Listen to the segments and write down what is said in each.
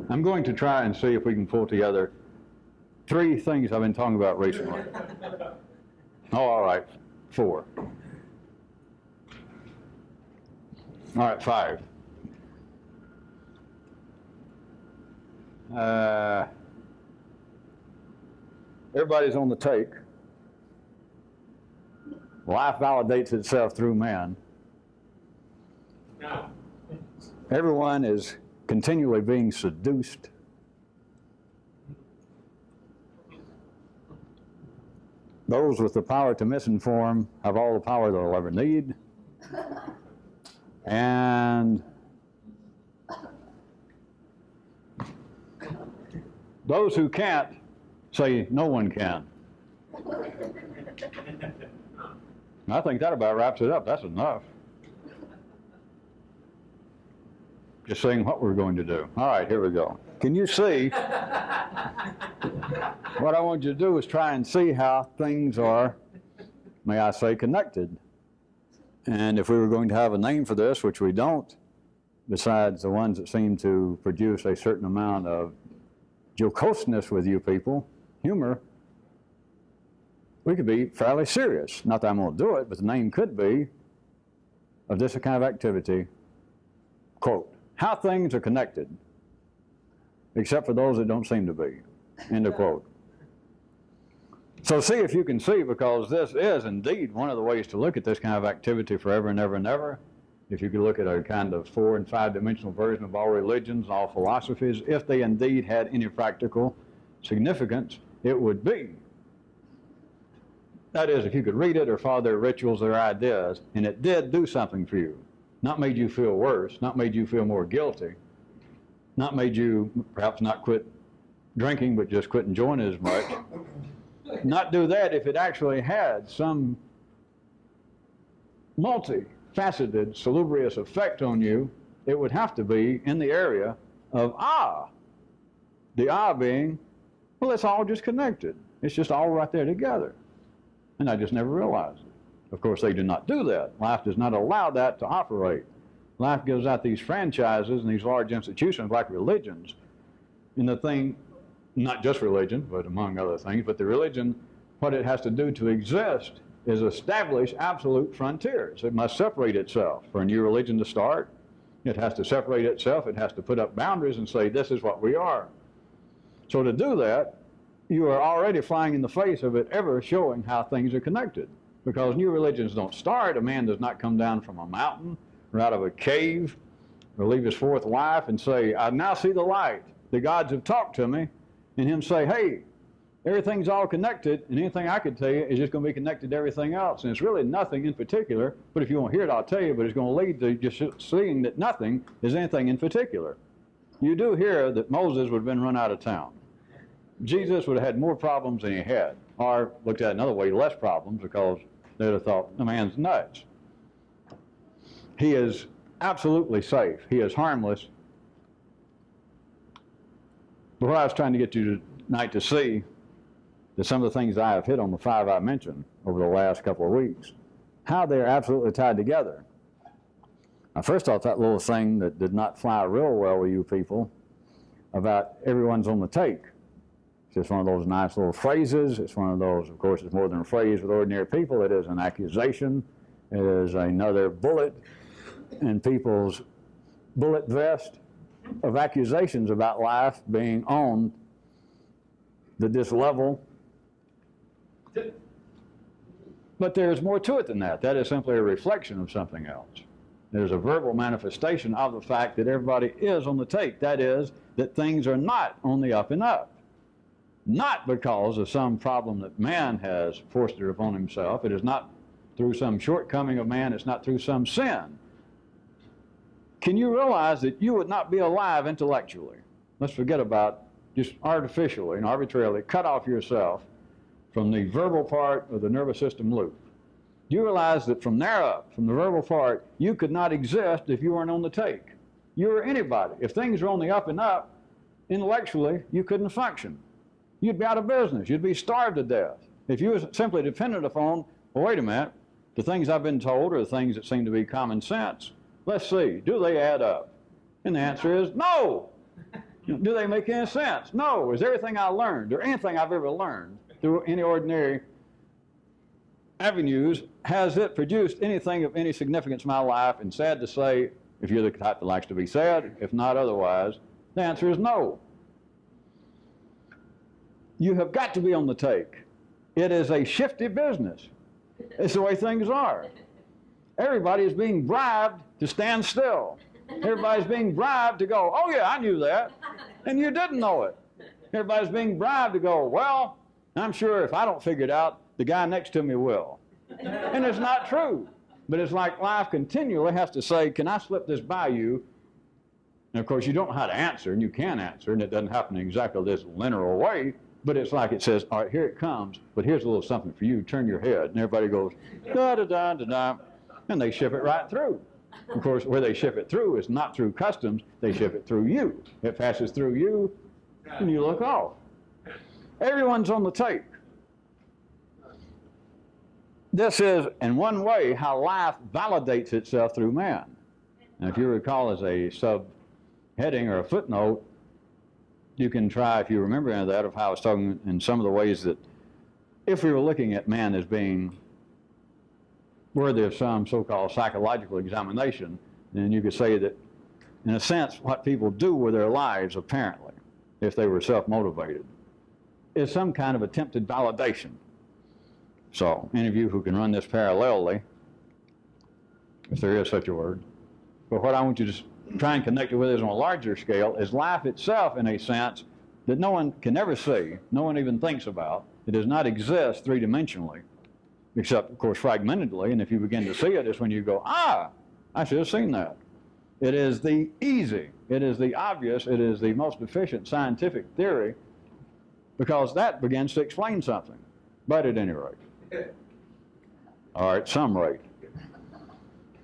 I'm going to try and see if we can pull together 3 things I've been talking about recently. Oh, all right, 4. All right, 5. Everybody's on the take. Life validates itself through man. No. Everyone is continually being seduced. Those with the power to misinform have all the power they'll ever need. And those who can't say no one can. I think that about wraps it up. That's enough. Just saying what we're going to do. All right, here we go. Can you see? What I want you to do is try and see how things are, may I say, connected. And if we were going to have a name for this, which we don't, besides the ones that seem to produce a certain amount of jocoseness with you people, humor, we could be fairly serious. Not that I'm going to do it, but the name could be of this kind of activity, quote, how things are connected, except for those that don't seem to be, end of quote. So see if you can see, because this is indeed one of the ways to look at this kind of activity forever and ever and ever. If you could look at a kind of 4- and 5-dimensional version of all religions, all philosophies, if they indeed had any practical significance, it would be. That is, if you could read it or follow their rituals, their ideas, and it did do something for you. Not made you feel worse, not made you feel more guilty, not made you perhaps not quit drinking, but just quit enjoying it as much. Not do that if it actually had some multifaceted, salubrious effect on you. It would have to be in the area of ah. The ah being, well, it's all just connected. It's just all right there together. And I just never realized it. Of course, they do not do that. Life does not allow that to operate. Life gives out these franchises and these large institutions like religions. And the thing, not just religion, but among other things, but the religion, what it has to do to exist is establish absolute frontiers. It must separate itself. For a new religion to start, it has to separate itself. It has to put up boundaries and say, this is what we are. So to do that, you are already flying in the face of it ever showing how things are connected. Because new religions don't start. A man does not come down from a mountain or out of a cave or leave his 4th wife and say, I now see the light. The gods have talked to me. And him say, hey, everything's all connected, and anything I could tell you is just going to be connected to everything else. And it's really nothing in particular, but if you want to hear it, I'll tell you, but it's going to lead to just seeing that nothing is anything in particular. You do hear that Moses would have been run out of town. Jesus would have had more problems than he had, or looked at it another way, less problems, because they would have thought, the man's nuts. He is absolutely safe. He is harmless. But what I was trying to get you tonight to see is some of the things I have hit on, the 5 I mentioned over the last couple of weeks, how they're absolutely tied together. Now, first off, that little thing that did not fly real well with you people about everyone's on the take. It's just one of those nice little phrases. It's one of those, of course, it's more than a phrase with ordinary people. It is an accusation. It is another bullet in people's bullet vest of accusations about life being on this level. But there's more to it than that. That is simply a reflection of something else. There's a verbal manifestation of the fact that everybody is on the take. That is, that things are not on the up and up. Not because of some problem that man has forced it upon himself. It is not through some shortcoming of man. It's not through some sin. Can you realize that you would not be alive intellectually? Let's forget about just artificially and arbitrarily cut off yourself from the verbal part of the nervous system loop. Do you realize that from there up, from the verbal part, you could not exist if you weren't on the take? You or anybody. If things are on the up and up, intellectually, you couldn't function. You'd be out of business. You'd be starved to death. If you were simply dependent upon, well, wait a minute, the things I've been told are the things that seem to be common sense. Let's see, do they add up? And the answer is no. Do they make any sense? No. Is everything I learned or anything I've ever learned through any ordinary avenues, has it produced anything of any significance in my life? And sad to say, if you're the type that likes to be sad, if not otherwise, the answer is no. You have got to be on the take. It is a shifty business. It's the way things are. Everybody is being bribed to stand still. Everybody's being bribed to go, oh yeah, I knew that, and you didn't know it. Everybody's being bribed to go, well, I'm sure if I don't figure it out, the guy next to me will. And it's not true. But it's like life continually has to say, can I slip this by you? And of course, you don't know how to answer, and you can answer, and it doesn't happen in exactly this linear way, but it's like it says, all right, here it comes, but here's a little something for you. Turn your head. And everybody goes, da-da-da-da-da, and they ship it right through. Of course, where they ship it through is not through customs. They ship it through you. It passes through you, and you look off. Everyone's on the take. This is, in one way, how life validates itself through man. Now, if you recall as a subheading or a footnote, you can try, if you remember any of that, of how I was talking in some of the ways that if we were looking at man as being worthy of some so-called psychological examination, then you could say that, in a sense, what people do with their lives, apparently, if they were self-motivated, is some kind of attempted validation. So, any of you who can run this parallelly, if there is such a word, but what I want you to try and connect it with is on a larger scale, is life itself in a sense that no one can ever see, no one even thinks about. It does not exist three-dimensionally, except, of course, fragmentedly, and if you begin to see it, it's when you go, ah, I should have seen that. It is the easy, it is the obvious, it is the most efficient scientific theory, because that begins to explain something, but at any rate. All right, some rate.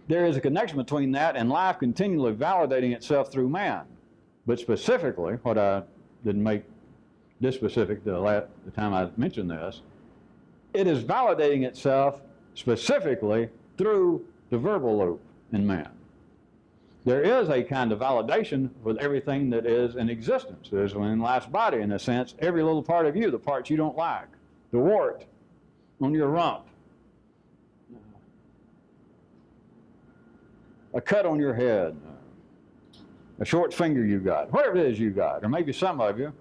There is a connection between that and life continually validating itself through man. But specifically, what I didn't make this specific the time I mentioned this, it is validating itself specifically through the verbal loop in man. There is a kind of validation with everything that is in existence. There's in life's body, in a sense, every little part of you, the parts you don't like, the wart on your rump, a cut on your head, a short finger you got, whatever it is you got, or maybe some of you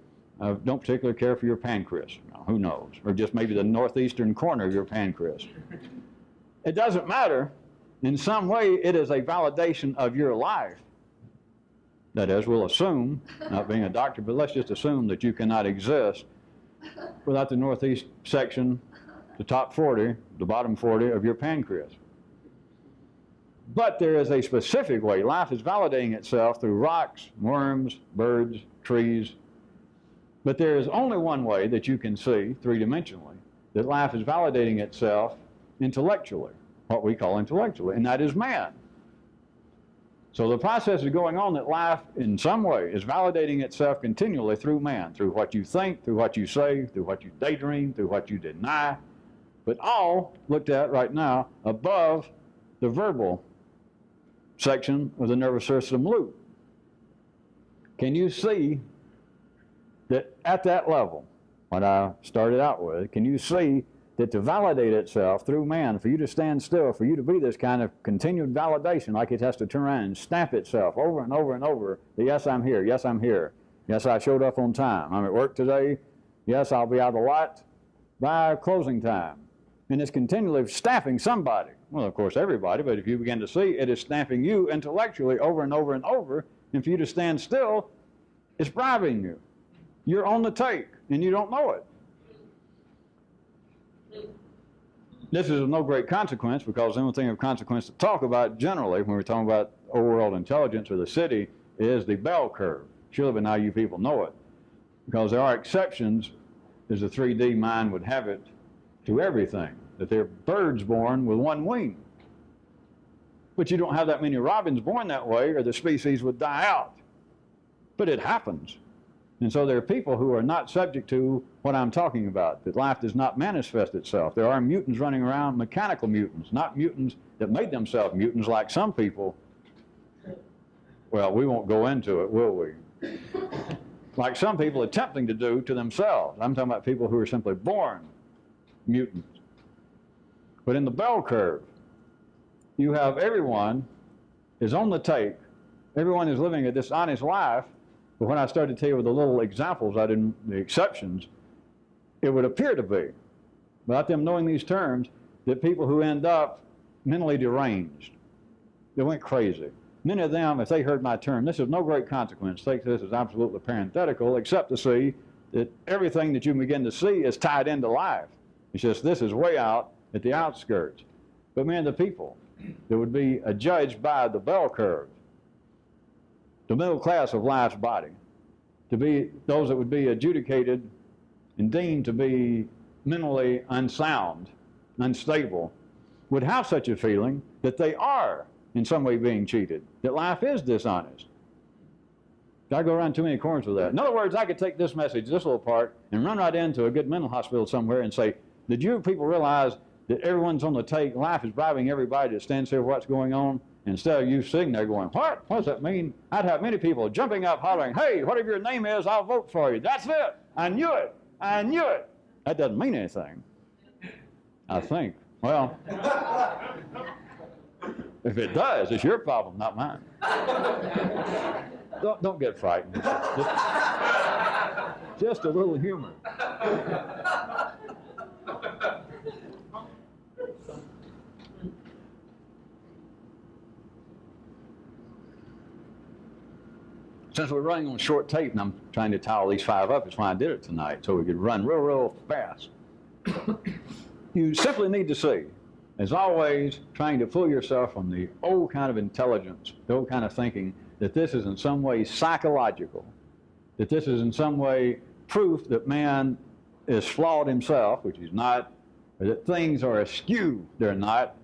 don't particularly care for your pancreas. Who knows? Or just maybe the northeastern corner of your pancreas. It doesn't matter. In some way, it is a validation of your life. That is, we'll assume, not being a doctor, but let's just assume that you cannot exist without the northeast section, the top 40, the bottom 40 of your pancreas. But there is a specific way. Life is validating itself through rocks, worms, birds, trees. But there is only one way that you can see, three-dimensionally, that life is validating itself intellectually, what we call intellectually, and that is man. So the process is going on that life, in some way, is validating itself continually through man, through what you think, through what you say, through what you daydream, through what you deny, but all looked at right now above the verbal section of the nervous system loop. Can you see that at that level, what I started out with, can you see that to validate itself through man, for you to stand still, for you to be this kind of continued validation, like it has to turn around and stamp itself over and over and over, that yes, I'm here, yes, I'm here, yes, I showed up on time, I'm at work today, yes, I'll be out of the lot by closing time. And it's continually stamping somebody. Well, of course, everybody, but if you begin to see, it is stamping you intellectually over and over and over, and for you to stand still, it's bribing you. You're on the take, and you don't know it. This is of no great consequence, because the only thing of consequence to talk about generally when we're talking about overworld intelligence or the city is the bell curve. Surely by now you people know it, because there are exceptions, as the 3D mind would have it, to everything, that there are birds born with one wing. But you don't have that many robins born that way, or the species would die out. But it happens. And so there are people who are not subject to what I'm talking about, that life does not manifest itself. There are mutants running around, mechanical mutants, not mutants that made themselves mutants like some people. Well, we won't go into it, will we? like some people attempting to do to themselves. I'm talking about people who are simply born mutants. But in the bell curve, you have everyone is on the take. Everyone is living a dishonest life. But when I started to tell you with the little examples, the exceptions, it would appear to be, without them knowing these terms, that people who end up mentally deranged, they went crazy. Many of them, if they heard my term, this is no great consequence, take this as absolutely parenthetical, except to see that everything that you begin to see is tied into life. It's just this is way out at the outskirts. But man, the people that would be judged by the bell curve, the middle class of life's body, to be those that would be adjudicated and deemed to be mentally unsound, unstable, would have such a feeling that they are in some way being cheated, that life is dishonest. I go around too many corners with that. In other words, I could take this message, this little part, and run right into a good mental hospital somewhere and say, did you people realize that everyone's on the take, life is bribing everybody to stand still for what's going on? Instead of you sitting there going, what? What does that mean? I'd have many people jumping up, hollering, hey, whatever your name is, I'll vote for you. That's it. I knew it. I knew it. That doesn't mean anything, I think. Well, if it does, it's your problem, not mine. Don't get frightened. Just a little humor. Since we're running on short tape and I'm trying to tie all these 5 up, that's why I did it tonight, so we could run real, real fast. You simply need to see, as always, trying to fool yourself from the old kind of intelligence, the old kind of thinking, that this is in some way psychological, that this is in some way proof that man is flawed himself, which he's not, or that things are askew, they're not.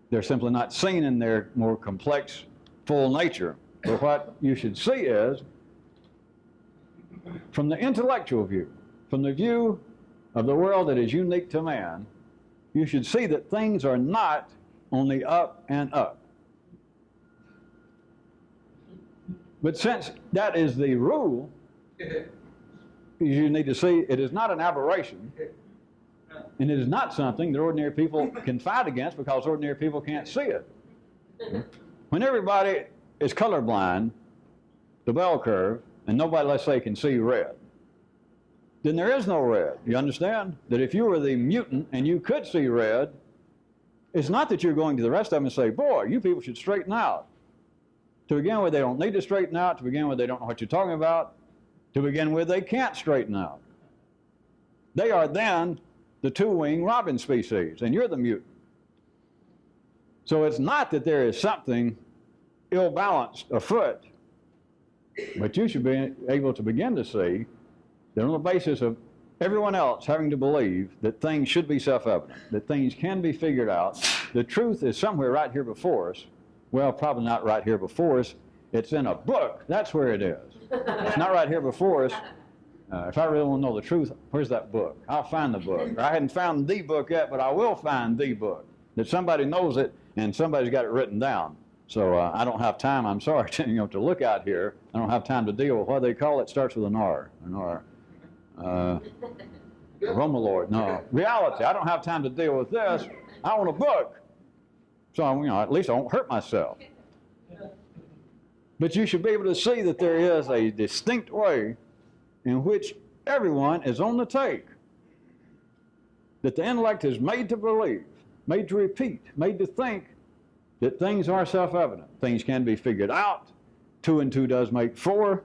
They're simply not seen in their more complex, full nature. But what you should see is, from the intellectual view, from the view of the world that is unique to man, you should see that things are not on the up and up. But since that is the rule, you need to see it is not an aberration, and it is not something that ordinary people can fight against because ordinary people can't see it. When everybody is colorblind, the bell curve, and nobody, let's say, can see red, then there is no red. You understand? That if you were the mutant and you could see red, it's not that you're going to the rest of them and say, boy, you people should straighten out. To begin with, they don't need to straighten out. To begin with, they don't know what you're talking about. To begin with, they can't straighten out. They are then the two-winged robin species, and you're the mutant. So it's not that there is something ill-balanced afoot, but you should be able to begin to see that on the basis of everyone else having to believe that things should be self-evident, that things can be figured out, the truth is somewhere right here before us. Well, probably not right here before us. It's in a book. That's where it is. It's not right here before us. If I really want to know the truth, where's that book? I'll find the book. I hadn't found the book yet, but I will find the book. That somebody knows it and somebody's got it written down. So I don't have time, I'm sorry, to look out here. I don't have time to deal with what they call it. Starts with an R. An R. Romalord. No. Reality. I don't have time to deal with this. I want a book. So, at least I won't hurt myself. But you should be able to see that there is a distinct way in which everyone is on the take. That the intellect is made to believe, made to repeat, made to think that things are self-evident. Things can be figured out. 2 and 2 does make 4,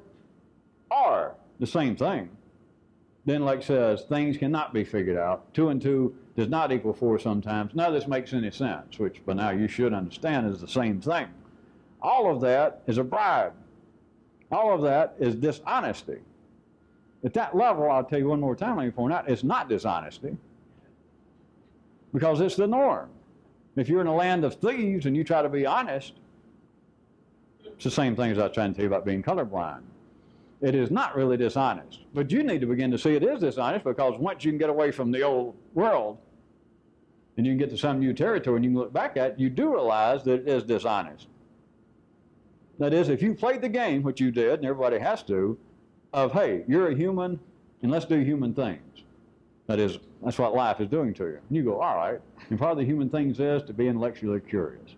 or the same thing. The intellect says things cannot be figured out. 2 and 2 does not equal 4 sometimes. None of this makes any sense, which by now you should understand is the same thing. All of that is a bribe. All of that is dishonesty. At that level, I'll tell you one more time, let me point out, it's not dishonesty, because it's the norm. If you're in a land of thieves and you try to be honest, it's the same thing as I was trying to tell you about being colorblind. It is not really dishonest. But you need to begin to see it is dishonest, because once you can get away from the old world and you can get to some new territory and you can look back at it, you do realize that it is dishonest. That is, if you played the game, which you did, and everybody has to, of, hey, you're a human, and let's do human things. That's what life is doing to you. And you go, all right. And part of the human things is to be intellectually curious.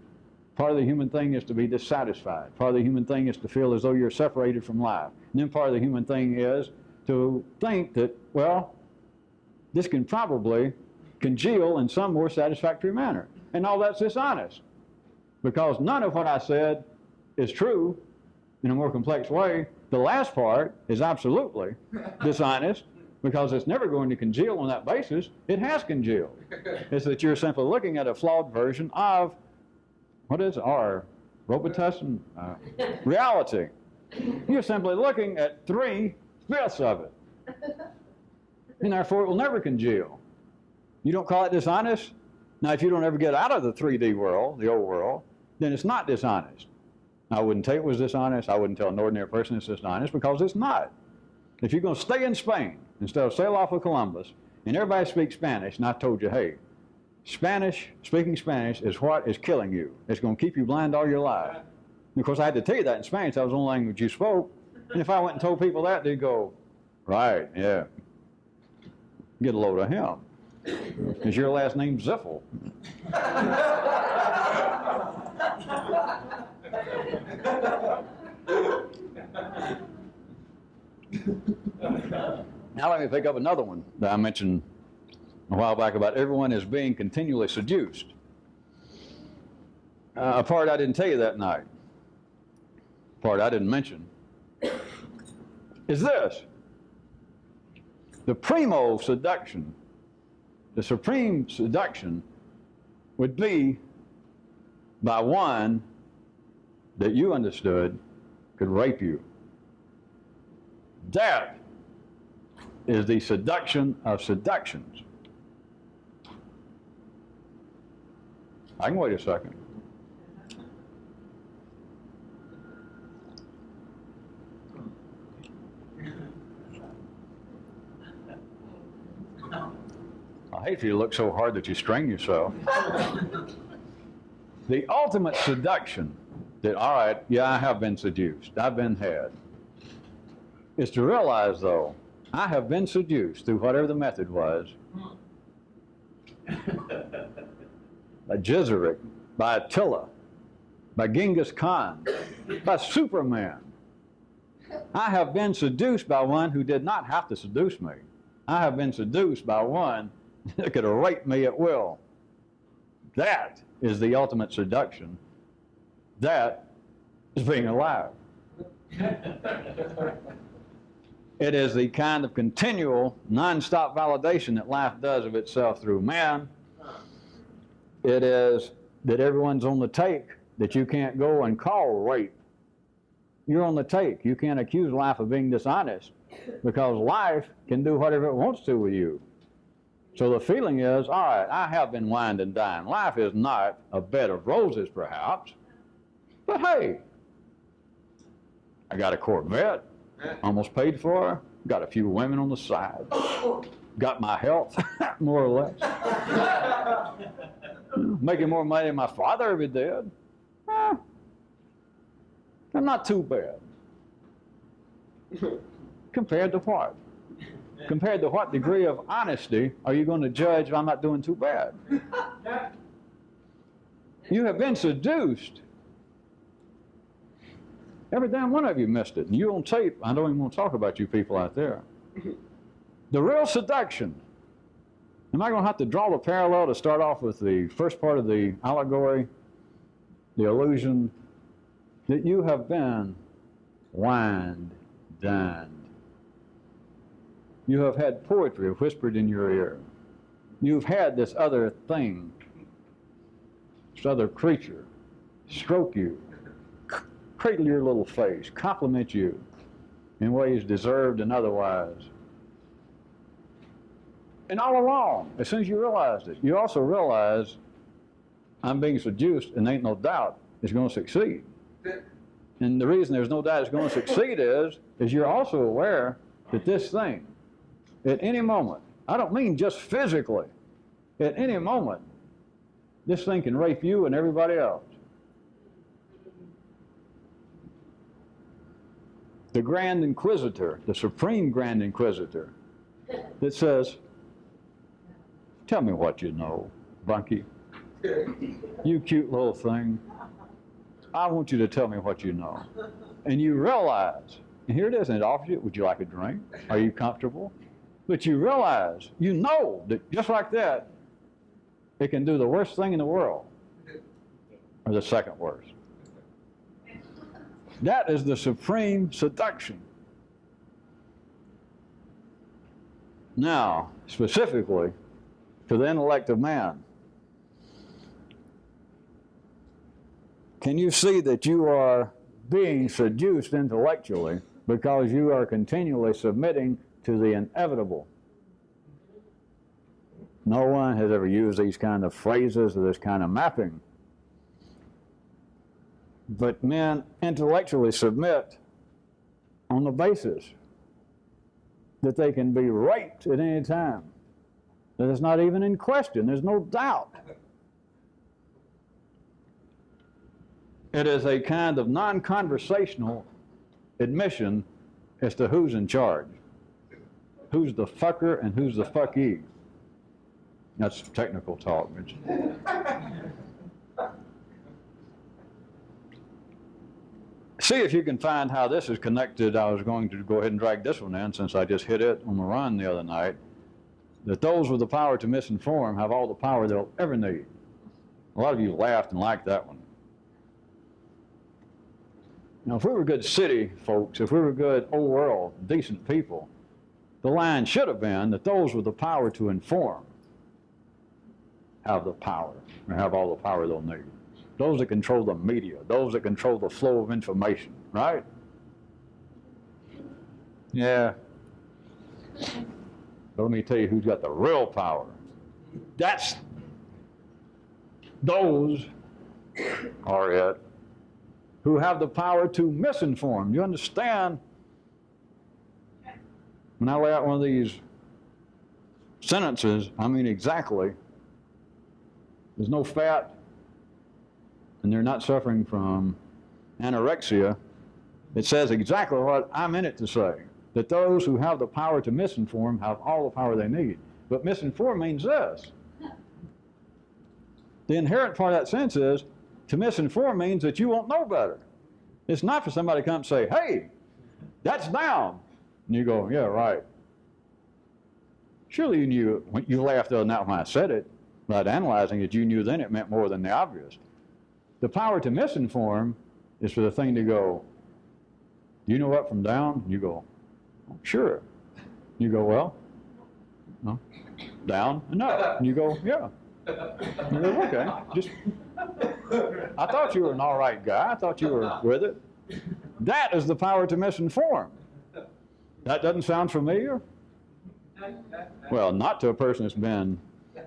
Part of the human thing is to be dissatisfied. Part of the human thing is to feel as though you're separated from life. And then part of the human thing is to think that, well, this can probably congeal in some more satisfactory manner. And all that's dishonest. Because none of what I said is true in a more complex way. The last part is absolutely dishonest, because it's never going to congeal on that basis. It has congealed. It's that you're simply looking at a flawed version of, what is our Robitussin? Reality. You're simply looking at 3/5 of it. And therefore it will never congeal. You don't call it dishonest? Now if you don't ever get out of the 3D world, the old world, then it's not dishonest. I wouldn't tell you it was dishonest. I wouldn't tell an ordinary person it's dishonest, because it's not. If you're going to stay in Spain instead of sail off with Columbus, and everybody speaks Spanish, and I told you, hey, speaking Spanish is what is killing you. It's going to keep you blind all your life. And of course, I had to tell you that in Spanish. That was the only language you spoke. And if I went and told people that, they'd go, right, yeah. Get a load of him. Is your last name Ziffel? Now let me pick up another one that I mentioned a while back about everyone is being continually seduced. A part I didn't tell you that night, part I didn't mention, is this. The primo seduction, the supreme seduction would be by one that you understood could rape you. That is the seduction of seductions. I can wait a second. I hate for you to look so hard that you strain yourself. The ultimate seduction that, all right, yeah, I have been seduced, I've been had, is to realize, though, I have been seduced through whatever the method was, by Jizeric, by Attila, by Genghis Khan, by Superman. I have been seduced by one who did not have to seduce me. I have been seduced by one that could have raped me at will. That is the ultimate seduction. That is being alive. It is the kind of continual, non-stop validation that life does of itself through man. It is that everyone's on the take, that you can't go and call rape. You're on the take. You can't accuse life of being dishonest, because life can do whatever it wants to with you. So the feeling is, all right, I have been wined and dined. Life is not a bed of roses, perhaps, but hey, I got a Corvette, almost paid for, got a few women on the side, got my health, more or less. Making more money than my father ever did. I'm not too bad. Compared to what? Compared to what degree of honesty are you going to judge if I'm not doing too bad? You have been seduced. Every damn one of you missed it. And you on tape, I don't even want to talk about you people out there. The real seduction. Am I going to have to draw the parallel to start off with the first part of the allegory, the illusion, that you have been wined, dined. You have had poetry whispered in your ear. You've had this other thing, this other creature, stroke you, cradle your little face, compliment you in ways deserved and otherwise. And all along, as soon as you realized it, you also realize I'm being seduced, and ain't no doubt it's going to succeed. And the reason there's no doubt it's going to succeed is you're also aware that this thing, at any moment, I don't mean just physically, at any moment, this thing can rape you and everybody else. the Grand Inquisitor, the Supreme Grand Inquisitor, that says, tell me what you know, Bunky. You cute little thing. I want you to tell me what you know. And you realize, and here it is, and it offers you, would you like a drink? Are you comfortable? But you realize, you know that just like that, it can do the worst thing in the world, or the second worst. That is the supreme seduction. Now, specifically, to the intellect of man, can you see that you are being seduced intellectually because you are continually submitting to the inevitable? No one has ever used these kind of phrases or this kind of mapping. But men intellectually submit on the basis that they can be raped at any time. That it's not even in question. There's no doubt. It is a kind of non-conversational admission as to who's in charge. Who's the fucker and who's the fuckee. That's technical talk, Mitch. See if you can find how this is connected. I was going to go ahead and drag this one in since I just hit it on the run the other night. That those with the power to misinform have all the power they'll ever need. A lot of you laughed and liked that one. Now, if we were good city folks, if we were good old world, decent people, the line should have been that those with the power to inform have the power, or have all the power they'll need. Those that control the media, those that control the flow of information, right? Yeah. But let me tell you who's got the real power. That's those are it who have the power to misinform. You understand? When I lay out one of these sentences, I mean exactly. There's no fat, and they're not suffering from anorexia. It says exactly what I meant it to say, that those who have the power to misinform have all the power they need. But misinform means this. The inherent part of that sense is, to misinform means that you won't know better. It's not for somebody to come and say, hey, that's down. And you go, yeah, right. Surely you knew, when you laughed the other night when I said it, without analyzing it, you knew then it meant more than the obvious. The power to misinform is for the thing to go, do you know up from down? And you go, oh, sure. You go, well, no, down and up. And you go, yeah. And you go, okay, just, I thought you were an all right guy. I thought you were with it. That is the power to misinform. That doesn't sound familiar? Well, not to a person that's been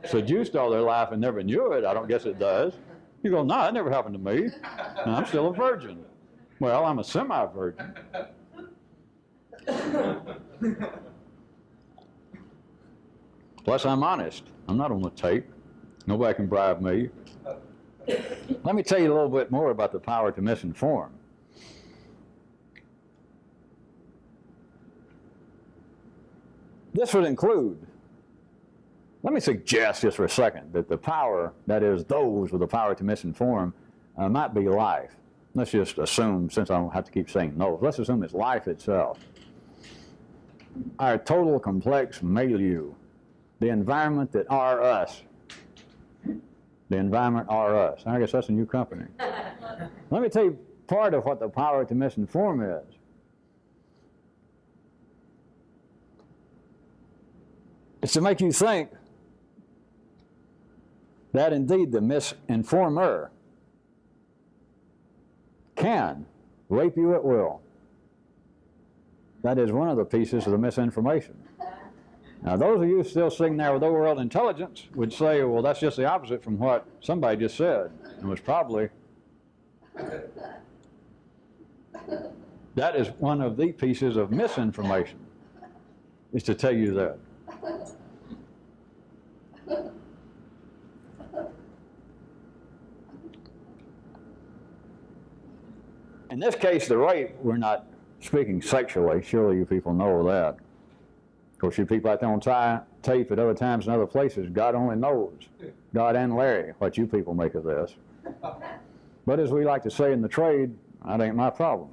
seduced all their life and never knew it. I don't guess it does. You go, no, that never happened to me. No, I'm still a virgin. Well, I'm a semi-virgin. Plus, I'm honest. I'm not on the tape. Nobody can bribe me. Let me tell you a little bit more about the power to misinform. This would include, let me suggest just for a second, that the power, that is those with the power to misinform, might be life. Let's just assume, since I don't have to keep saying no, let's assume it's life itself. Our total complex milieu, the environment that are us. The environment are us. I guess that's a new company. Let me tell you part of what the power to misinform is. It's to make you think that indeed the misinformer can rape you at will. That is one of the pieces of the misinformation. Now, those of you still sitting there with overworld intelligence would say, well, that's just the opposite from what somebody just said. And was probably, that is one of the pieces of misinformation, is to tell you that. In this case, the rape, we're not speaking sexually. Surely you people know that. Of course, you people out there on tape at other times and other places, God only knows, God and Larry, what you people make of this. But as we like to say in the trade, that ain't my problem.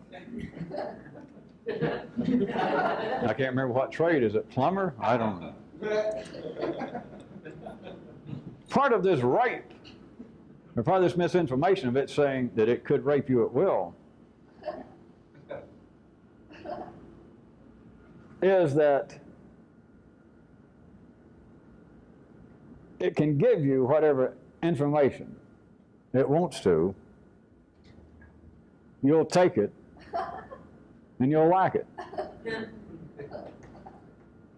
I can't remember what trade. Is it plumber? I don't know. Part of this rape, or part of this misinformation of it saying that it could rape you at will, is that it can give you whatever information it wants to. You'll take it, and you'll like it. If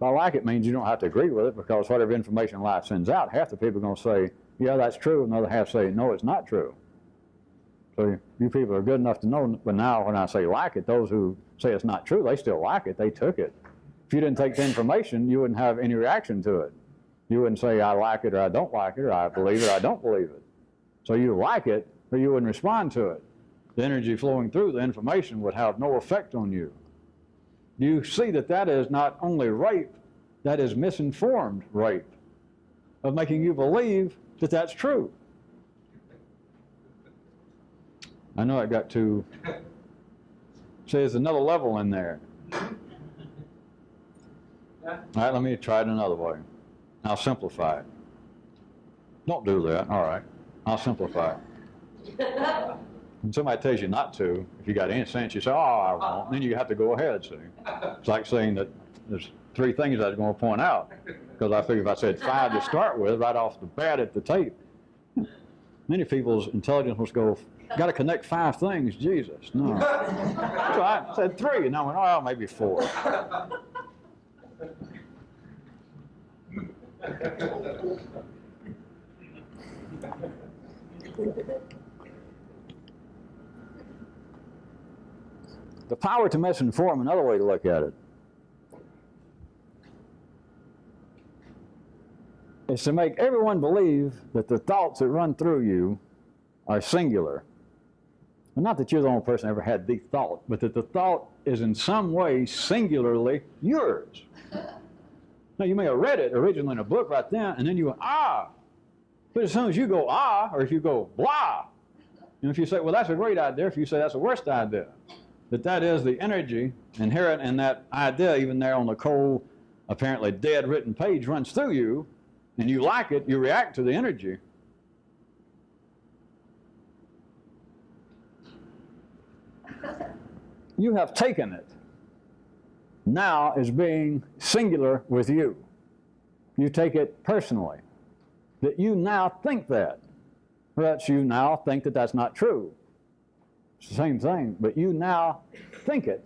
I like it means you don't have to agree with it, because whatever information life sends out, half the people are going to say, yeah, that's true, and the other half say, no, it's not true. So you people are good enough to know, but now when I say like it, those who say it's not true, they still like it, they took it. If you didn't take the information, you wouldn't have any reaction to it. You wouldn't say, I like it, or I don't like it, or I believe it, or I don't believe it. So you like it, or you wouldn't respond to it. The energy flowing through the information would have no effect on you. You see that that is not only rape, that is misinformed rape, of making you believe that that's true. I know I got to say there's another level in there. All right, let me try it another way. I'll simplify it. Don't do that. All right, I'll simplify it. When somebody tells you not to, if you got any sense, you say, oh, I won't. Then you have to go ahead, see. It's like saying that there's 3 things I was going to point out, because I figured if I said 5 to start with, right off the bat at the tape, many people's intelligence must go, got to connect 5 things, Jesus. No. So I said 3, and I went, oh, maybe 4. The power to misinform, another way to look at it, is to make everyone believe that the thoughts that run through you are singular. Well, not that you're the only person who ever had the thought, but that the thought is in some way singularly yours. Now, you may have read it originally in a book right then, and then you went, ah. But as soon as you go, ah, or if you go, blah, and if you say, well, that's a great idea, if you say that's the worst idea, that is the energy inherent in that idea, even there on the cold, apparently dead written page, runs through you, and you like it, you react to the energy. You have taken it now as being singular with you. You take it personally, that you now think that, or else you now think that that's not true. It's the same thing, but you now think it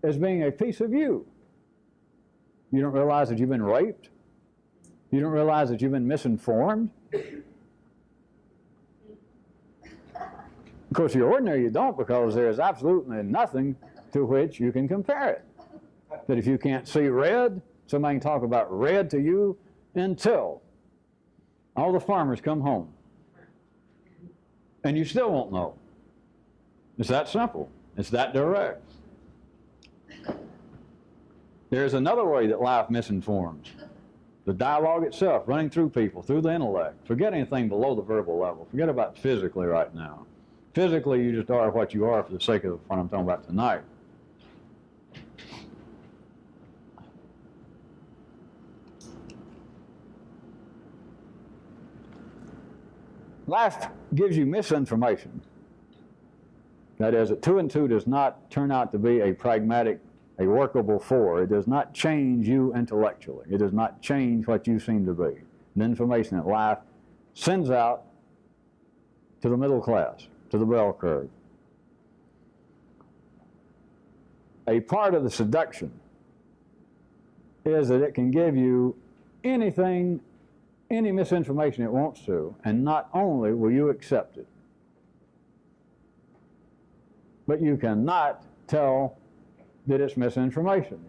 as being a piece of you. You don't realize that you've been raped. You don't realize that you've been misinformed. Of course, you're ordinary, you don't, because there is absolutely nothing to which you can compare it. That if you can't see red, somebody can talk about red to you until all the farmers come home. And you still won't know. It's that simple. It's that direct. There's another way that life misinforms. The dialogue itself, running through people, through the intellect. Forget anything below the verbal level. Forget about physically right now. Physically, you just are what you are for the sake of what I'm talking about tonight. Life gives you misinformation. That is, that 2 and 2 does not turn out to be a pragmatic, a workable 4. It does not change you intellectually. It does not change what you seem to be. The information that life sends out to the middle class, to the bell curve. A part of the seduction is that it can give you anything, any misinformation it wants to, and not only will you accept it, but you cannot tell that it's misinformation.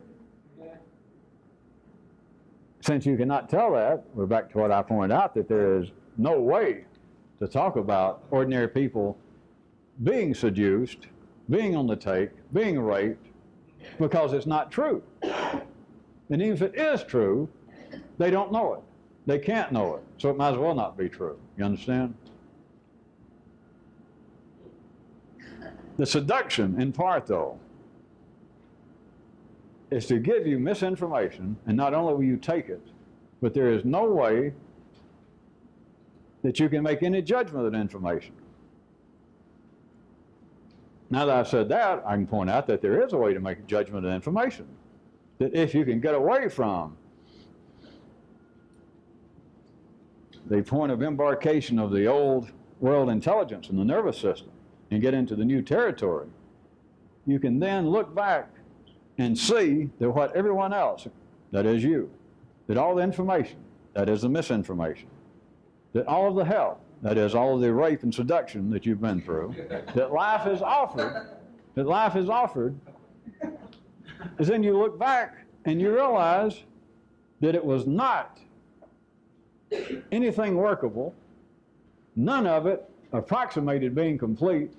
Since you cannot tell that, we're back to what I pointed out, that there is no way to talk about ordinary people being seduced being on the take, being raped, because it's not true. And even if it is true, they don't know it. They can't know it. So it might as well not be true. You understand? The seduction, in part though, is to give you misinformation, and not only will you take it, but there is no way that you can make any judgment of the information. Now that I've said that, I can point out that there is a way to make a judgment of information. That if you can get away from the point of embarkation of the old world intelligence and the nervous system and get into the new territory, you can then look back and see that what everyone else, that is you, that all the information, that is the misinformation, that all of the hell, that is all of the rape and seduction that you've been through, that life has offered, is then you look back and you realize that it was not anything workable, none of it approximated being complete,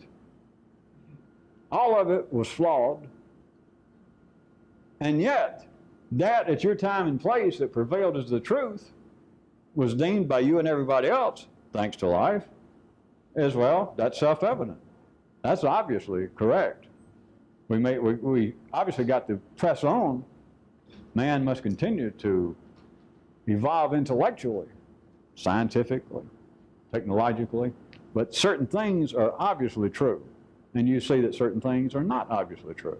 all of it was flawed, and yet that at your time and place that prevailed as the truth was deemed by you and everybody else, thanks to life, as well, that's self-evident. That's obviously correct. We obviously got to press on. Man must continue to evolve intellectually, scientifically, technologically, but certain things are obviously true, and you see that certain things are not obviously true.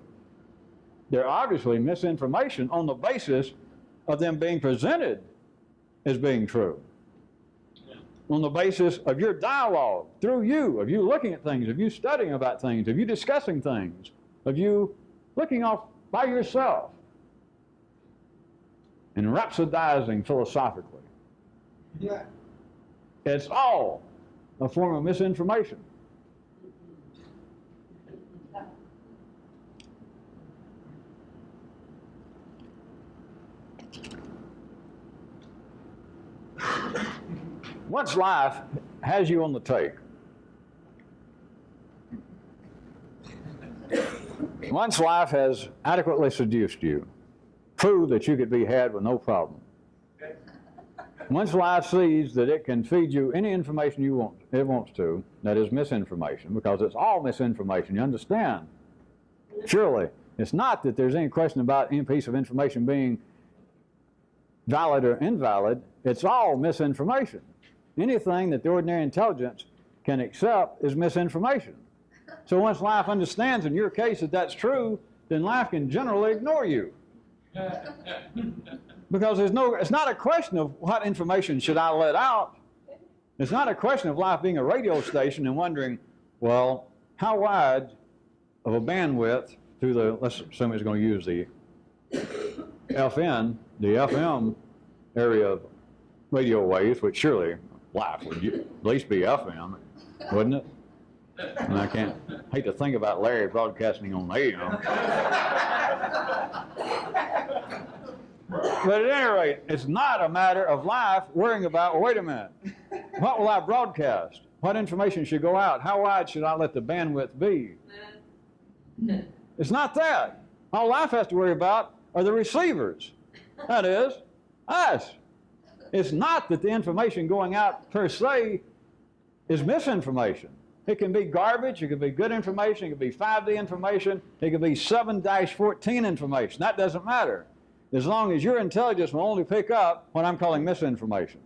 They're obviously misinformation on the basis of them being presented as being true. On the basis of your dialogue, through you, of you looking at things, of you studying about things, of you discussing things, of you looking off by yourself and rhapsodizing philosophically. Yeah. It's all a form of misinformation. Once life has you on the take, once life has adequately seduced you, proved that you could be had with no problem, once life sees that it can feed you any information it wants to, that is misinformation, because it's all misinformation, you understand? Surely, it's not that there's any question about any piece of information being valid or invalid, it's all misinformation. Anything that the ordinary intelligence can accept is misinformation. So once life understands in your case that that's true, then life can generally ignore you. Because it's not a question of what information should I let out. It's not a question of life being a radio station and wondering, well, how wide of a bandwidth through the, let's assume it's going to use the FM area of radio waves, which surely life would at least be FM, wouldn't it? And I hate to think about Larry broadcasting on AM. But at any rate, it's not a matter of life worrying about, well, wait a minute, what will I broadcast? What information should go out? How wide should I let the bandwidth be? It's not that. All life has to worry about are the receivers. That is, us. It's not that the information going out per se is misinformation. It can be garbage, it can be good information, it can be 5D information, it can be 7-14 information. That doesn't matter. As long as your intelligence will only pick up what I'm calling misinformation,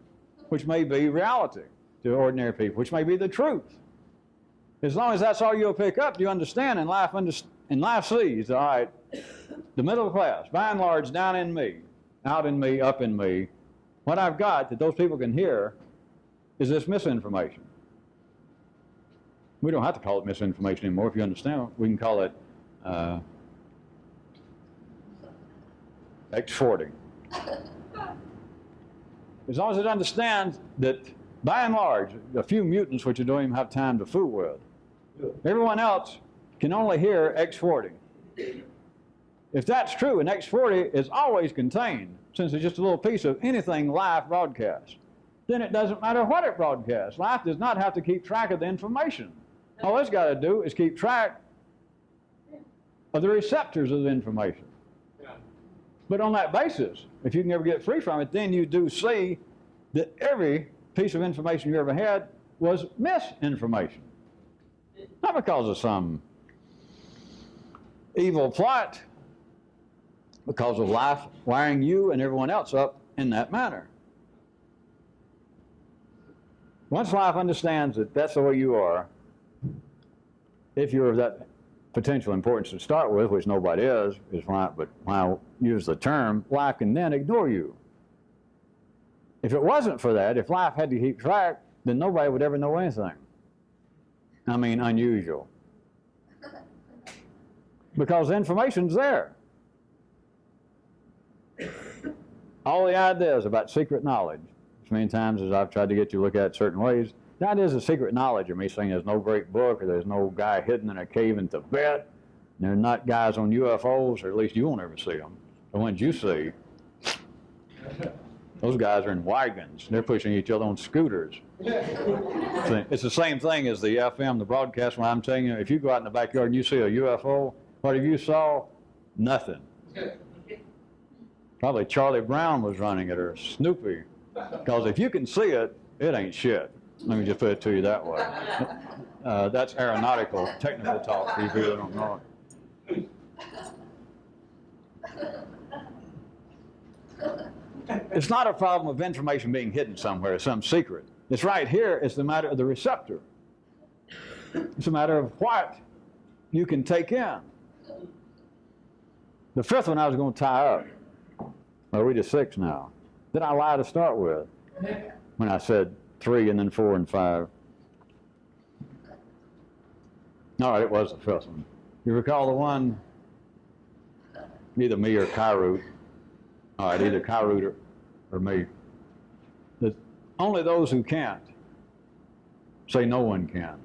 which may be reality to ordinary people, which may be the truth. As long as that's all you'll pick up, you understand, and life sees, all right, the middle class, by and large, down in me, out in me, up in me, what I've got that those people can hear is this misinformation. We don't have to call it misinformation anymore, if you understand. We can call it exporting. As long as it understands that, by and large, a few mutants which you don't even have time to fool with, everyone else can only hear exporting. If that's true, and X40 is always contained, since it's just a little piece of anything live broadcast, then it doesn't matter what it broadcasts. Life does not have to keep track of the information. All it's got to do is keep track of the receptors of the information. Yeah. But on that basis, if you can ever get free from it, then you do see that every piece of information you ever had was misinformation. Not because of some evil plot, because of life wiring you and everyone else up in that manner. Once life understands that that's the way you are, if you're of that potential importance to start with, which nobody is fine, but when I use the term, life can then ignore you. If it wasn't for that, if life had to keep track, then nobody would ever know anything. I mean, unusual. Because the information's there. All the ideas about secret knowledge, as many times as I've tried to get you to look at it certain ways, the ideas of secret knowledge are me saying there's no great book, or there's no guy hidden in a cave in Tibet, and they're not guys on UFOs, or at least you won't ever see them. The ones you see, those guys are in wagons. They're pushing each other on scooters. It's the same thing as the FM, the broadcast, when I'm telling you, if you go out in the backyard and you see a UFO, what have you saw? Nothing. Probably Charlie Brown was running it, or Snoopy. Because if you can see it, it ain't shit. Let me just put it to you that way. That's aeronautical, technical talk for you people that don't know it. It's not a problem of information being hidden somewhere, some secret. It's right here. It's the matter of the receptor. It's a matter of what you can take in. The fifth one I was going to tie up. Are we to 6 now? Did I lie to start with when I said 3 and then 4 and 5? All right, it was the fifth one. You recall the one, either me or Kyrute. All right, either Kyrute or me. That only those who can't say no one can.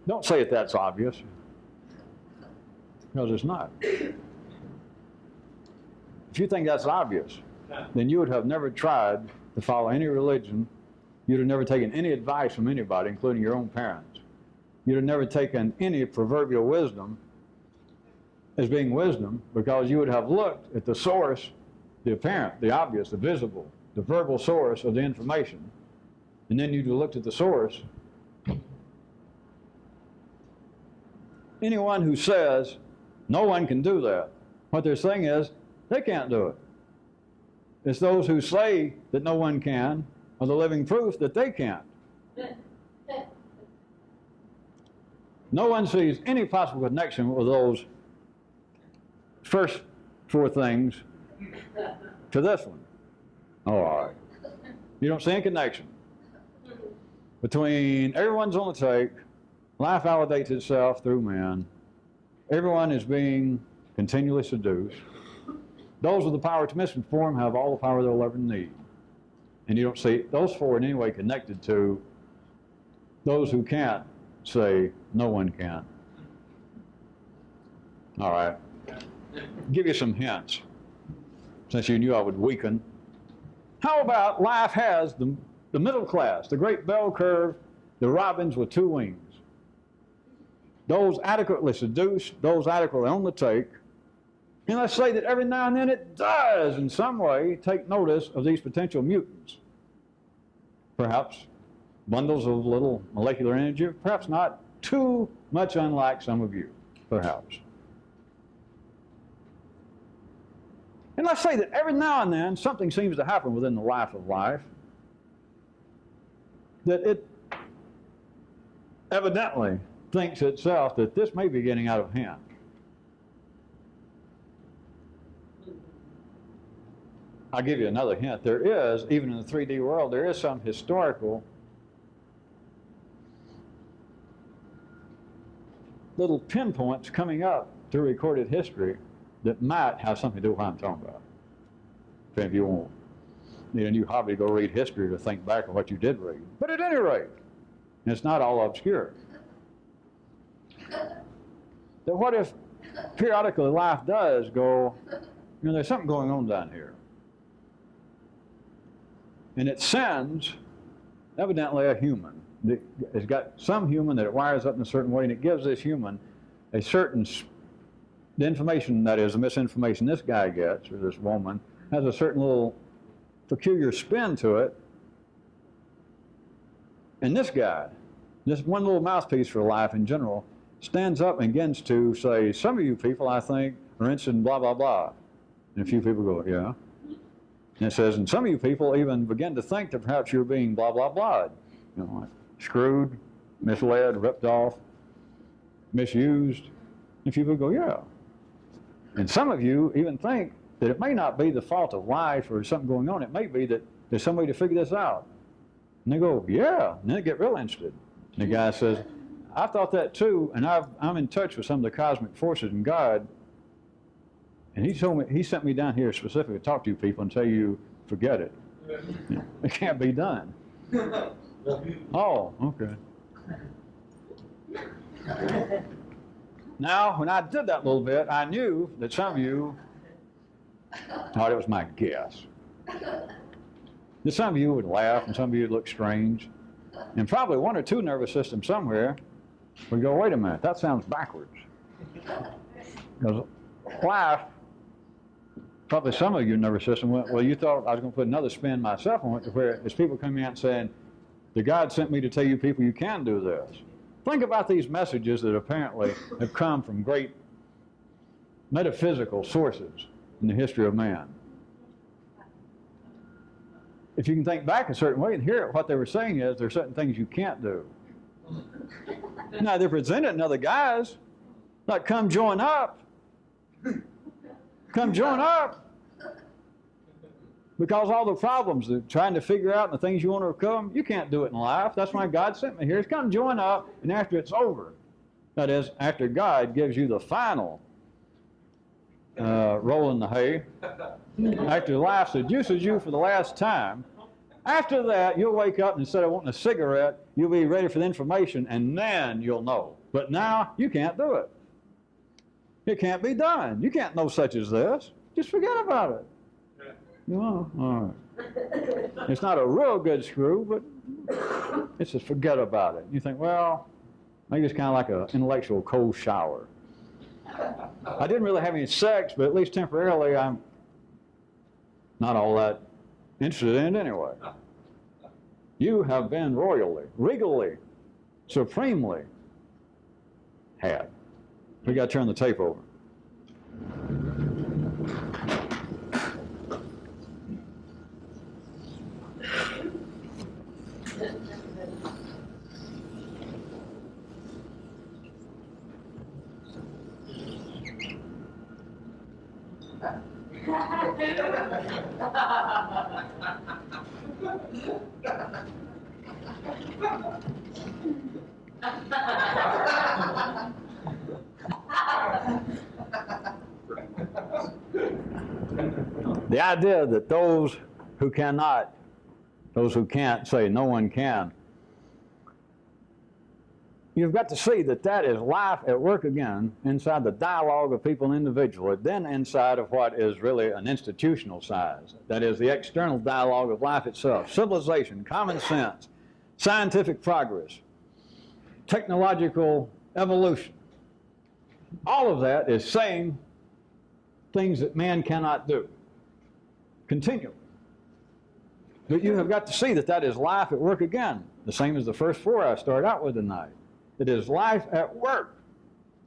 Don't say it that's obvious, because it's not. If you think that's obvious, then you would have never tried to follow any religion. You'd have never taken any advice from anybody, including your own parents. You'd have never taken any proverbial wisdom as being wisdom, because you would have looked at the source, the apparent, the obvious, the visible, the verbal source of the information, and then you'd have looked at the source. Anyone who says no one can do that, what they're saying is they can't do it. It's those who say that no one can are the living proof that they can't. No one sees any possible connection with those first 4 things to this one. All right. You don't see any connection between everyone's on the take, life validates itself through man, everyone is being continually seduced. Those with the power to misinform have all the power they'll ever need. And you don't see those 4 in any way connected to those who can't say no one can. All right. Give you some hints, since you knew I would weaken. How about life has the middle class, the great bell curve, the robins with 2 wings. Those adequately seduced, those adequately on the take. And let's say that every now and then it does, in some way, take notice of these potential mutants. Perhaps bundles of little molecular energy, perhaps not too much unlike some of you, perhaps. And let's say that every now and then something seems to happen within the life of life that it evidently thinks itself that this may be getting out of hand. I'll give you another hint. There is, even in the 3D world, there is some historical little pinpoints coming up through recorded history that might have something to do with what I'm talking about. If you won't need a new hobby to go read history to think back on what you did read. But at any rate, it's not all obscure. That what if periodically life does go, there's something going on down here. And it sends, evidently, a human it's got some human that it wires up in a certain way, and it gives this human a certain, the information, that is, the misinformation this guy gets, or this woman, has a certain little peculiar spin to it. And this guy, this one little mouthpiece for life in general, stands up and begins to say, some of you people, I think, are interested in blah, blah, blah. And a few people go, yeah. And it says, and some of you people even begin to think that perhaps you're being blah, blah, blah. You know, like screwed, misled, ripped off, misused. And a few people go, yeah. And some of you even think that it may not be the fault of life or something going on. It may be that there's some way to figure this out. And they go, yeah. And then they get real interested. And the guy says, I thought that too, and I'm in touch with some of the cosmic forces and God. And he told me, he sent me down here specifically to talk to you people and tell you, forget it. You know, it can't be done. Oh, okay. Now, when I did that little bit, I knew that some of you thought it was my guess. That some of you would laugh and some of you would look strange. And probably one or two nervous systems somewhere would go, wait a minute, that sounds backwards. Because life, probably some of your nervous system went, well, you thought I was going to put another spin myself on it, to where there's people coming out and saying, the God sent me to tell you people you can do this. Think about these messages that apparently have come from great metaphysical sources in the history of man. If you can think back a certain way and hear it, what they were saying is there are certain things you can't do. Now, they're presenting other guys, like, come join up. Come join up. Because all the problems they're trying to figure out and the things you want to overcome, you can't do it in life. That's why God sent me here. Is come join up, and after it's over, that is, after God gives you the final roll in the hay, after life seduces you for the last time, after that, you'll wake up and instead of wanting a cigarette, you'll be ready for the information, and then you'll know. But now, you can't do it. It can't be done. You can't know such as this. Just forget about it. You know? All right. It's not a real good screw, but it's just forget about it. You think, well, maybe it's kind of like an intellectual cold shower. I didn't really have any sex, but at least temporarily I'm not all that interested in it anyway. You have been royally, regally, supremely had. We got to turn the tape over. The idea that those who can't say no one can, you've got to see that that is life at work again inside the dialogue of people individually, then inside of what is really an institutional size. That is the external dialogue of life itself. Civilization, common sense, scientific progress, technological evolution. All of that is saying things that man cannot do. Continually. But you have got to see that that is life at work again, the same as the first four I started out with tonight. It is life at work.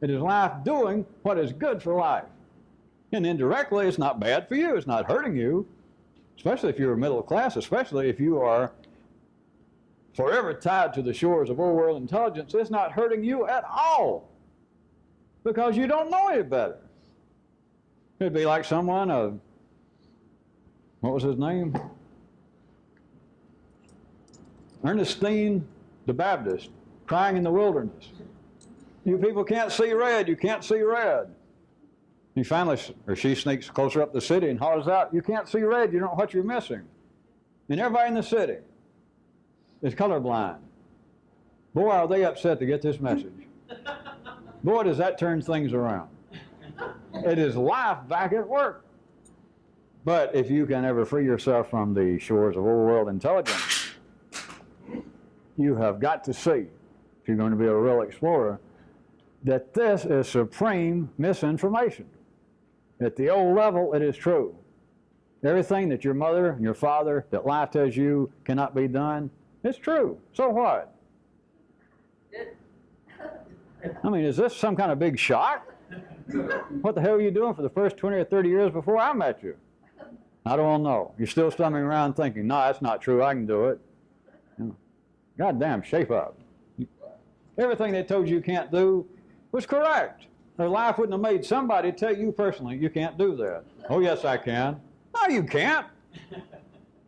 It is life doing what is good for life. And indirectly, it's not bad for you. It's not hurting you, especially if you're middle class, especially if you are forever tied to the shores of old-world intelligence. It's not hurting you at all because you don't know any better. It'd be like someone, what was his name? Ernestine the Baptist, crying in the wilderness. You people can't see red, you can't see red. He finally, or she sneaks closer up the city and hollers out, you can't see red, you don't know what you're missing. And everybody in the city is colorblind. Boy, are they upset to get this message. Boy, does that turn things around. It is life back at work. But if you can ever free yourself from the shores of old world intelligence, you have got to see, if you're going to be a real explorer, that this is supreme misinformation. At the old level, it is true. Everything that your mother and your father, that life tells you cannot be done, it's true. So what? I mean, is this some kind of big shock? What the hell were you doing for the first 20 or 30 years before I met you? I don't know. You're still stumbling around thinking, no, that's not true, I can do it. God damn, shape up. Everything they told you can't do was correct. Their life wouldn't have made somebody tell you personally, you can't do that. Oh, yes, I can. No, you can't.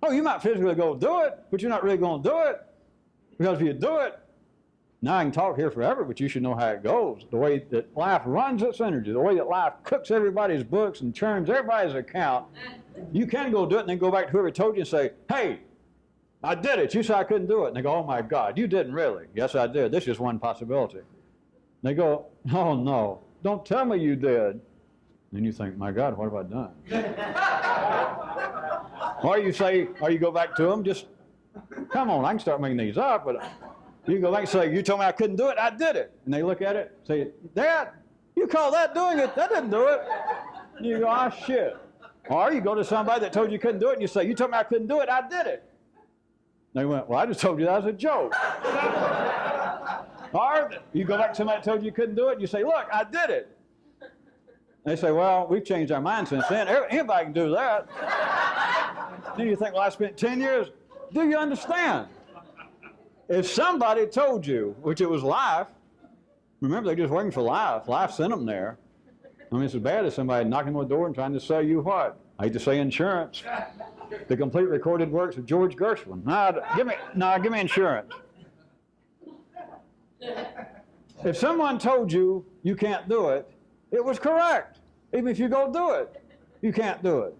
Oh, you might physically go do it, but you're not really going to do it. Because if you do it, now I can talk here forever, but you should know how it goes. The way that life runs its energy, the way that life cooks everybody's books and churns everybody's account, you can go do it and then go back to whoever told you and say, hey, I did it. You said I couldn't do it. And they go, oh my God, you didn't really. Yes, I did. This is one possibility. They go, oh no, don't tell me you did. Then you think, my God, what have I done? Or you say, or you go back to them, just, come on, I can start making these up, but you go back and say, you told me I couldn't do it, I did it. And they look at it, say, Dad, you call that doing it? That didn't do it. And you go, oh shit. Or you go to somebody that told you couldn't do it, and you say, you told me I couldn't do it, I did it. They went, well, I just told you that was a joke. Or you go back to somebody that told you you couldn't do it, and you say, look, I did it. They say, well, we've changed our mind since then. Anybody can do that. Then you think, well, I spent 10 years. Do you understand? If somebody told you, which it was life, remember, they're just waiting for life. Life sent them there. I mean, it's as bad as somebody knocking on the door and trying to sell you what? I hate to say insurance. The complete recorded works of George Gershwin. Give me insurance. If someone told you you can't do it, it was correct. Even if you go do it, you can't do it.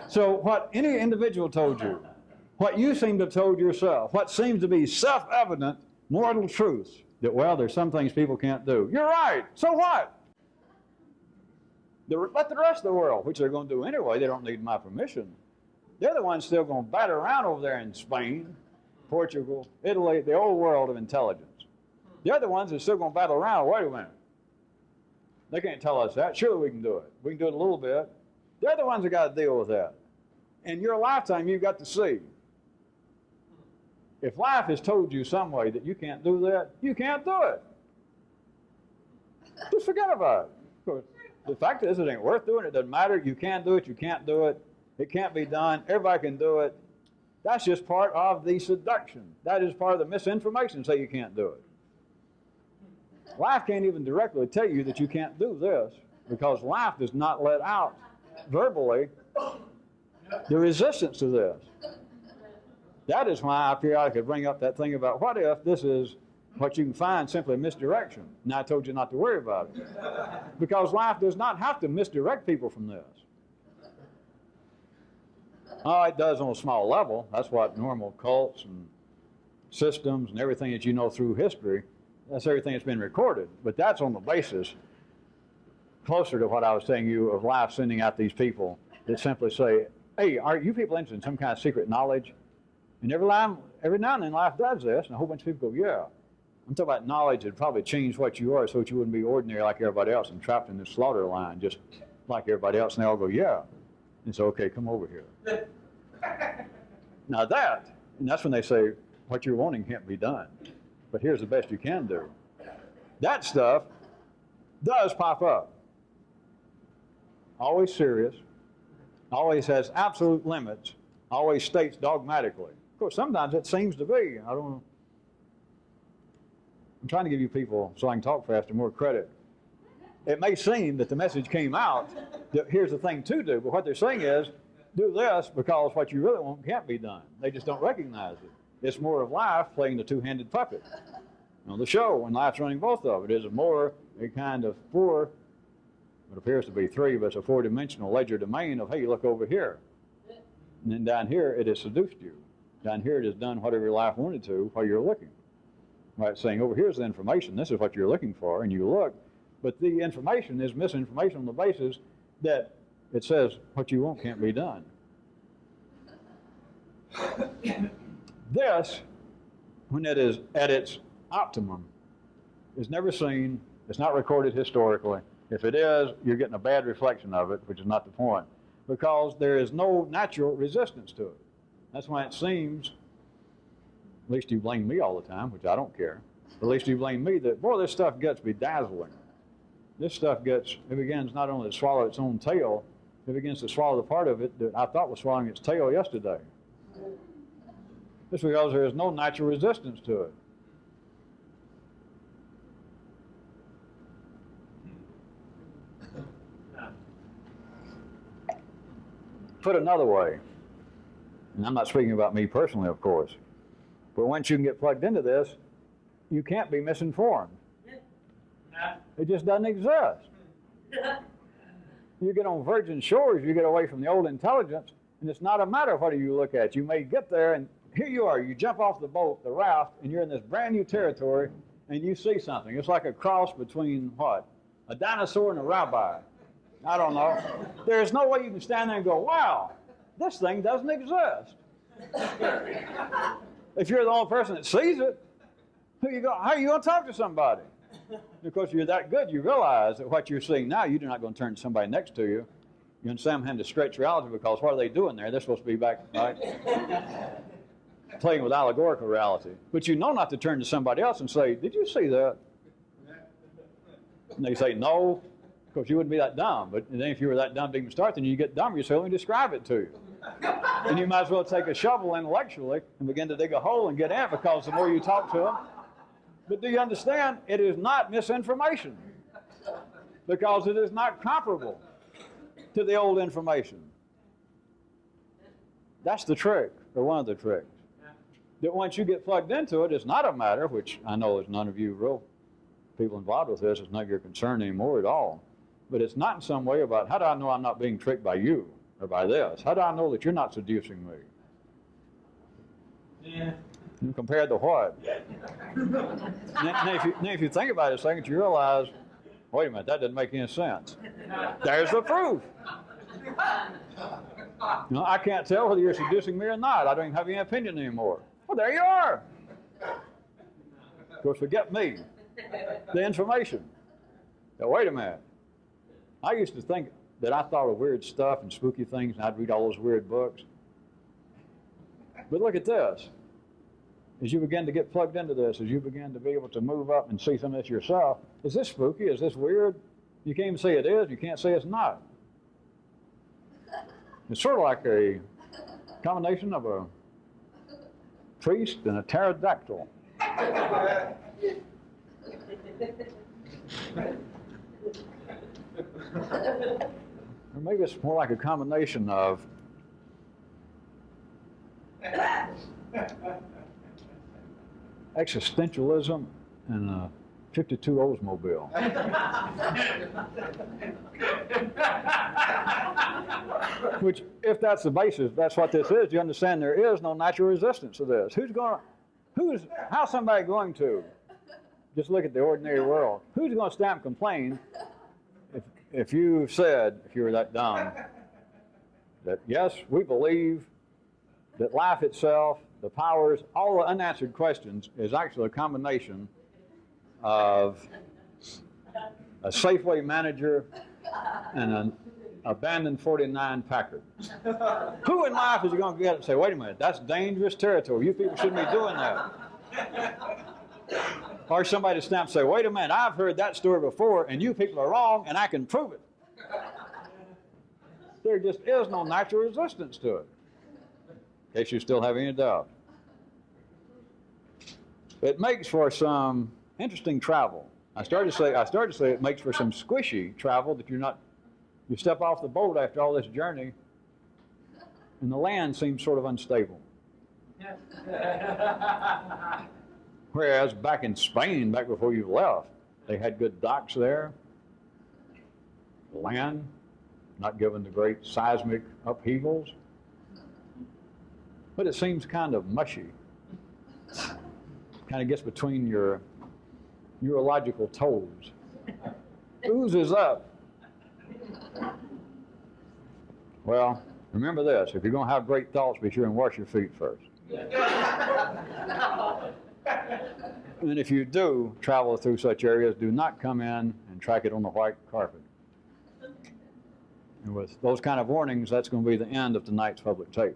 So what any individual told you, what you seem to have told yourself, what seems to be self-evident mortal truths, that, well, there's some things people can't do. You're right. So what? Let the rest of the world, which they're going to do anyway, they don't need my permission. They're the ones still going to bat around over there in Spain, Portugal, Italy, the old world of intelligence. They're the ones that are still going to battle around. Wait a minute. They can't tell us that. Surely we can do it. We can do it a little bit. They're the ones that got to deal with that. In your lifetime, you've got to see. If life has told you some way that you can't do that, you can't do it. Just forget about it. The fact is, it ain't worth doing. It doesn't matter. You can do it. You can't do it. It can't be done. Everybody can do it. That's just part of the seduction. That is part of the misinformation, say you can't do it. Life can't even directly tell you that you can't do this, because life does not let out verbally the resistance to this. That is why I periodically bring up that thing about, what if this is what you can find simply misdirection? And I told you not to worry about it. Because life does not have to misdirect people from this. Oh, it does on a small level. That's what normal cults and systems and everything that you know through history, that's everything that's been recorded. But that's on the basis closer to what I was saying you of life sending out these people that simply say, hey, are you people interested in some kind of secret knowledge? And every now and then life does this, and a whole bunch of people go, yeah. I'm talking about knowledge that probably changed what you are so that you wouldn't be ordinary like everybody else and trapped in this slaughter line just like everybody else. And they all go, yeah. And so, okay, come over here. Now that's when they say, what you're wanting can't be done. But here's the best you can do. That stuff does pop up. Always serious. Always has absolute limits. Always states dogmatically. Of course, sometimes it seems to be. I don't know. I'm trying to give you people, so I can talk faster, more credit. It may seem that the message came out that here's the thing to do, but what they're saying is, do this because what you really want can't be done. They just don't recognize it. It's more of life playing the two-handed puppet. On the show, when life's running both of it, is more a kind of what appears to be three, but it's a four-dimensional ledger domain of, hey, look over here. And then down here, it has seduced you. Down here, it has done whatever your life wanted to while you're looking. Right, saying, over here's the information, this is what you're looking for, and you look. But the information is misinformation on the basis that it says what you want can't be done. This when it is at its optimum, is never seen. It's not recorded historically. If it is, you're getting a bad reflection of it, which is not the point, because there is no natural resistance to it. That's why it seems, at least you blame me all the time, which I don't care, at least you blame me that, boy, this stuff gets bedazzling. This stuff it begins not only to swallow its own tail, it begins to swallow the part of it that I thought was swallowing its tail yesterday. It's because there is no natural resistance to it. Put another way, and I'm not speaking about me personally, of course, but once you can get plugged into this, you can't be misinformed. It just doesn't exist. You get on virgin shores, you get away from the old intelligence, and it's not a matter of what you look at. You may get there, and here you are. You jump off the boat, the raft, and you're in this brand new territory, and you see something. It's like a cross between what? A dinosaur and a rabbi. I don't know. There's no way you can stand there and go, wow, this thing doesn't exist. If you're the only person that sees it, how are you going to talk to somebody? Because you're that good, you realize that what you're seeing now, you're not going to turn to somebody next to you. You understand I'm having to stretch reality, because what are they doing there? They're supposed to be back, right? Playing with allegorical reality. But you know not to turn to somebody else and say, did you see that? And they say, no, because you wouldn't be that dumb. But then if you were that dumb to even start, then you get dumber. You say, let me describe it to you. And you might as well take a shovel intellectually and begin to dig a hole and get in, because the more you talk to them. But do you understand? It is not misinformation, because it is not comparable to the old information. That's the trick, or one of the tricks. That once you get plugged into it, it's not a matter, which I know there's none of you real people involved with this, it's not your concern anymore at all. But it's not in some way about, how do I know I'm not being tricked by you or by this? How do I know that you're not seducing me? Yeah. Compared to what? Now, if you think about it a second, you realize, wait a minute, that doesn't make any sense. There's the proof. I can't tell whether you're seducing me or not. I don't even have any opinion anymore. Well, there you are. Of course, forget me. The information. Now, wait a minute. I used to think that I thought of weird stuff and spooky things, and I'd read all those weird books. But look at this. As you begin to get plugged into this, as you begin to be able to move up and see some of this yourself, is this spooky? Is this weird? You can't even say it is. You can't say it's not. It's sort of like a combination of a priest and a pterodactyl. Or maybe it's more like a combination of existentialism and a 52 Oldsmobile. Which, if that's the basis, that's what this is, you understand there is no natural resistance to this. How's somebody going to, just look at the ordinary world, who's going to stand and complain if you said, if you were that dumb, that yes, we believe that life itself, the powers, all the unanswered questions is actually a combination of a Safeway manager and an abandoned 49 Packard. Who in life is going to get it and say, wait a minute, that's dangerous territory. You people shouldn't be doing that. Or somebody stamp and say, wait a minute, I've heard that story before, and you people are wrong, and I can prove it. There just is no natural resistance to it. In case you still have any doubt. It makes for some interesting travel. I started to say it makes for some squishy travel that you step off the boat after all this journey, and the land seems sort of unstable. Whereas back in Spain, back before you left, they had good docks there. The land, not given to great seismic upheavals. But it seems kind of mushy. Kind of gets between your neurological toes. Oozes up. Well, remember this. If you're going to have great thoughts, be sure and wash your feet first. And if you do travel through such areas, do not come in and track it on the white carpet. And with those kind of warnings, that's going to be the end of tonight's public tape.